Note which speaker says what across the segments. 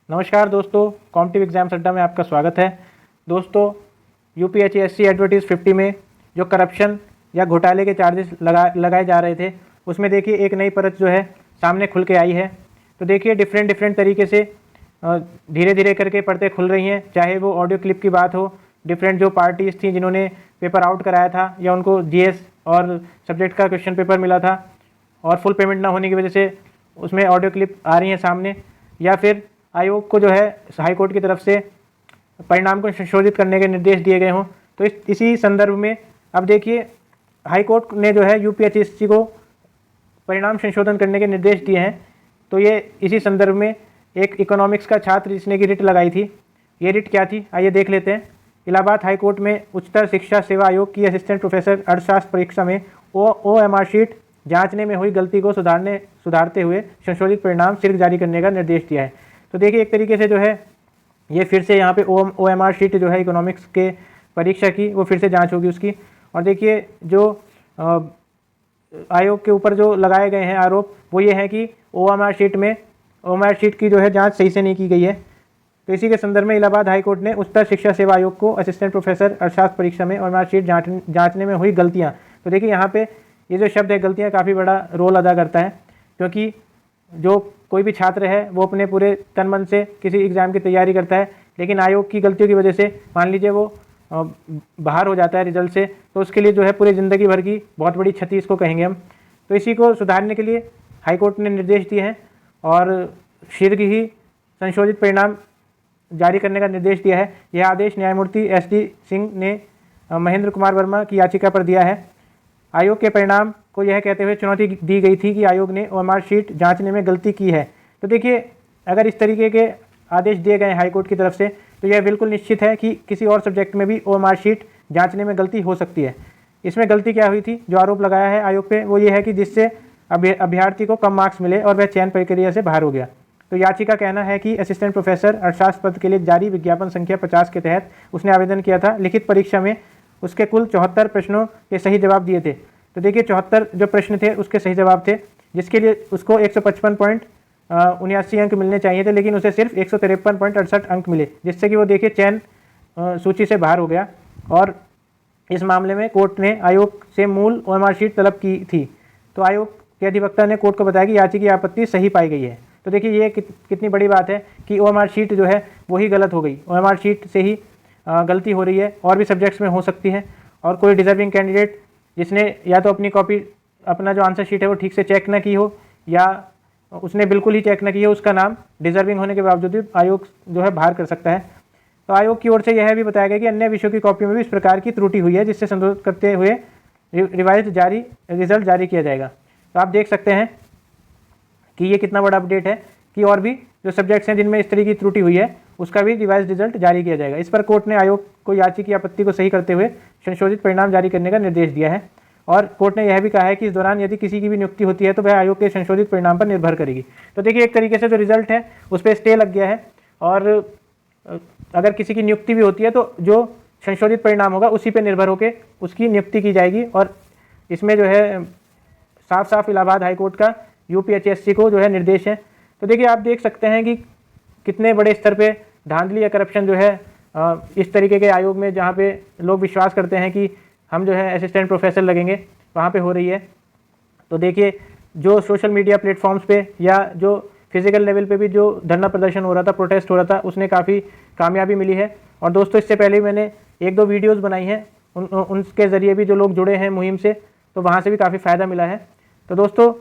Speaker 1: नमस्कार दोस्तों, competitive exam अड्डा में आपका स्वागत है। दोस्तों, यूपीएचएससी एडवर्टीज 50 में जो करप्शन या घोटाले के चार्जेस लगाए जा रहे थे, उसमें देखिए एक नई परत जो है सामने खुल के आई है। तो देखिए डिफरेंट तरीके से धीरे धीरे करके परतें खुल रही हैं। चाहे वो ऑडियो क्लिप की बात हो, डिफरेंट जो पार्टीज़ थी जिन्होंने पेपर आउट कराया था या उनको जीएस और सब्जेक्ट का क्वेश्चन पेपर मिला था और फुल पेमेंट ना होने की वजह से उसमें ऑडियो क्लिप आ रही हैं सामने, या फिर आयोग को जो है हाई कोर्ट की तरफ से परिणाम को संशोधित करने के निर्देश दिए गए हों। तो इसी संदर्भ में अब देखिए हाई कोर्ट ने जो है यूपीएचएससी को परिणाम संशोधन करने के निर्देश दिए हैं। तो ये इसी संदर्भ में एक इकोनॉमिक्स का छात्र जिसने की रिट लगाई थी, ये रिट क्या थी आइए देख लेते हैं। इलाहाबाद हाई कोर्ट में उच्चतर शिक्षा सेवा आयोग की असिस्टेंट प्रोफेसर अर्थशास्त्र परीक्षा में ओएमआर शीट जांचने में हुई गलती को सुधारते हुए संशोधित परिणाम शीघ्र जारी करने का निर्देश दिया है। तो देखिए एक तरीके से जो है ये फिर से यहाँ पे ओएमआर शीट जो है इकोनॉमिक्स के परीक्षा की वो फिर से जांच होगी उसकी। और देखिए जो आयोग के ऊपर जो लगाए गए हैं आरोप वो ये है कि ओएमआर शीट की जो है जांच सही से नहीं की गई है। तो इसी के संदर्भ में इलाहाबाद हाई कोर्ट ने उच्चतर शिक्षा सेवा आयोग को असिस्टेंट प्रोफेसर अर्थशास्त्र परीक्षा में ओएमआर शीट जांचने में हुई गलतियाँ, तो देखिए यहाँ पे ये जो शब्द है गलतियाँ काफ़ी बड़ा रोल अदा करता है, क्योंकि जो कोई भी छात्र है वो अपने पूरे तन मन से किसी एग्ज़ाम की तैयारी करता है, लेकिन आयोग की गलतियों की वजह से मान लीजिए वो बाहर हो जाता है रिजल्ट से, तो उसके लिए जो है पूरी ज़िंदगी भर की बहुत बड़ी क्षति इसको कहेंगे हम। तो इसी को सुधारने के लिए हाई कोर्ट ने निर्देश दिए हैं और शीघ्र ही संशोधित परिणाम जारी करने का निर्देश दिया है। यह आदेश न्यायमूर्ति SD सिंह ने महेंद्र कुमार वर्मा की याचिका पर दिया है। आयोग के परिणाम को यह कहते हुए चुनौती दी गई थी कि आयोग ने ओएमआर शीट जांचने में गलती की है। तो देखिए अगर इस तरीके के आदेश दिए गए हाई कोर्ट की तरफ से, तो यह बिल्कुल निश्चित है कि किसी और सब्जेक्ट में भी ओएमआर शीट जांचने में गलती हो सकती है। इसमें गलती क्या हुई थी, जो आरोप लगाया है आयोग पे, वो ये है कि जिससे अभ्यर्थी को कम मार्क्स मिले और वह चयन प्रक्रिया से बाहर हो गया। तो याचिका कहना है कि असिस्टेंट प्रोफेसर अर्थशास्त्र पद के लिए जारी विज्ञापन संख्या 50 के तहत उसने आवेदन किया था। लिखित परीक्षा में उसके कुल 74 प्रश्नों के सही जवाब दिए थे। तो देखिए 74 जो प्रश्न थे उसके सही जवाब थे, जिसके लिए उसको 155.79 अंक मिलने चाहिए थे, लेकिन उसे सिर्फ 153.68 अंक मिले, जिससे कि वो देखिए चयन सूची से बाहर हो गया। और इस मामले में कोर्ट ने आयोग से मूल ओएमआर शीट तलब की थी। तो आयोग के अधिवक्ता ने कोर्ट को बताया कि याचिका की आपत्ति सही पाई गई है। तो देखिए ये कितनी बड़ी बात है कि ओएमआर शीट जो है वही गलत हो गई, ओएमआर शीट से ही गलती हो रही है, और भी सब्जेक्ट्स में हो सकती है। और कोई डिजर्विंग कैंडिडेट जिसने या तो अपनी कॉपी अपना जो आंसर शीट है वो ठीक से चेक ना की हो, या उसने बिल्कुल ही चेक ना की हो, उसका नाम डिजर्विंग होने के बावजूद भी आयोग जो है बाहर कर सकता है। तो आयोग की ओर से यह भी बताया गया कि अन्य विषयों की कॉपी में भी इस प्रकार की त्रुटि हुई है, जिससे संशोधित करते हुए रिवाइज रिजल्ट जारी किया जाएगा। तो आप देख सकते हैं कि ये कितना बड़ा अपडेट है कि और भी जो सब्जेक्ट्स हैं जिनमें इस तरह की त्रुटि हुई है उसका भी रिवाइज रिजल्ट जारी किया जाएगा। इस पर कोर्ट ने आयोग को याचिका की आपत्ति को सही करते हुए संशोधित परिणाम जारी करने का निर्देश दिया है। और कोर्ट ने यह भी कहा है कि इस दौरान यदि किसी की भी नियुक्ति होती है तो वह आयोग के संशोधित परिणाम पर निर्भर करेगी। तो देखिए एक तरीके से जो रिजल्ट है उस पर स्टे लग गया है, और अगर किसी की नियुक्ति भी होती है तो जो संशोधित परिणाम होगा उसी पर निर्भर होकर उसकी नियुक्ति की जाएगी। और इसमें जो है साफ साफ इलाहाबाद हाईकोर्ट का यूपीएचएससी को जो है निर्देश है। तो देखिए आप देख सकते हैं कि कितने बड़े स्तर पे धांधली या करप्शन जो है इस तरीके के आयोग में, जहाँ पे लोग विश्वास करते हैं कि हम जो है असिस्टेंट प्रोफेसर लगेंगे, वहाँ पे हो रही है। तो देखिए जो सोशल मीडिया प्लेटफॉर्म्स पे या जो फिजिकल लेवल पे भी जो धरना प्रदर्शन हो रहा था, प्रोटेस्ट हो रहा था, उसने काफ़ी कामयाबी मिली है। और दोस्तों इससे पहले मैंने 1-2 वीडियोज़ बनाई हैं, उनके ज़रिए भी जो लोग जुड़े हैं मुहिम से, तो वहाँ से भी काफ़ी फ़ायदा मिला है। तो दोस्तों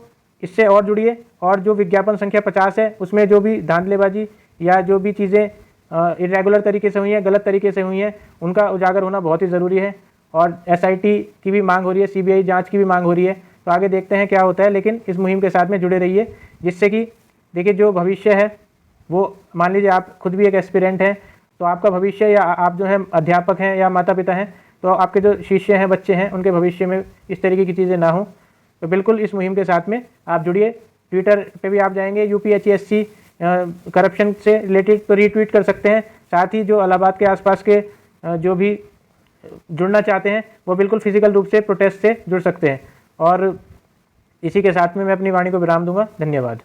Speaker 1: इससे और जुड़िए, और जो विज्ञापन संख्या 50 है उसमें जो भी धांधलेबाजी या जो भी चीज़ें इरेगुलर तरीके से हुई हैं, गलत तरीके से हुई हैं, उनका उजागर होना बहुत ही ज़रूरी है। और SIT की भी मांग हो रही है, CBI जांच की भी मांग हो रही है। तो आगे देखते हैं क्या होता है, लेकिन इस मुहिम के साथ में जुड़े रहिए, जिससे कि देखिए जो भविष्य है वो, मान लीजिए आप खुद भी एक एस्पिरेंट हैं, तो आपका भविष्य, या आप जो है अध्यापक हैं या माता पिता हैं, तो आपके जो शिष्य हैं, बच्चे हैं, उनके भविष्य में इस तरीके की चीज़ें ना हो। तो बिल्कुल इस मुहिम के साथ में आप जुड़िए। ट्विटर पे भी आप जाएंगे यूपीएचएससी करप्शन से रिलेटेड तो रीट्वीट कर सकते हैं। साथ ही जो इलाहाबाद के आसपास के जो भी जुड़ना चाहते हैं वो बिल्कुल फिजिकल रूप से प्रोटेस्ट से जुड़ सकते हैं। और इसी के साथ में मैं अपनी वाणी को विराम दूंगा। धन्यवाद।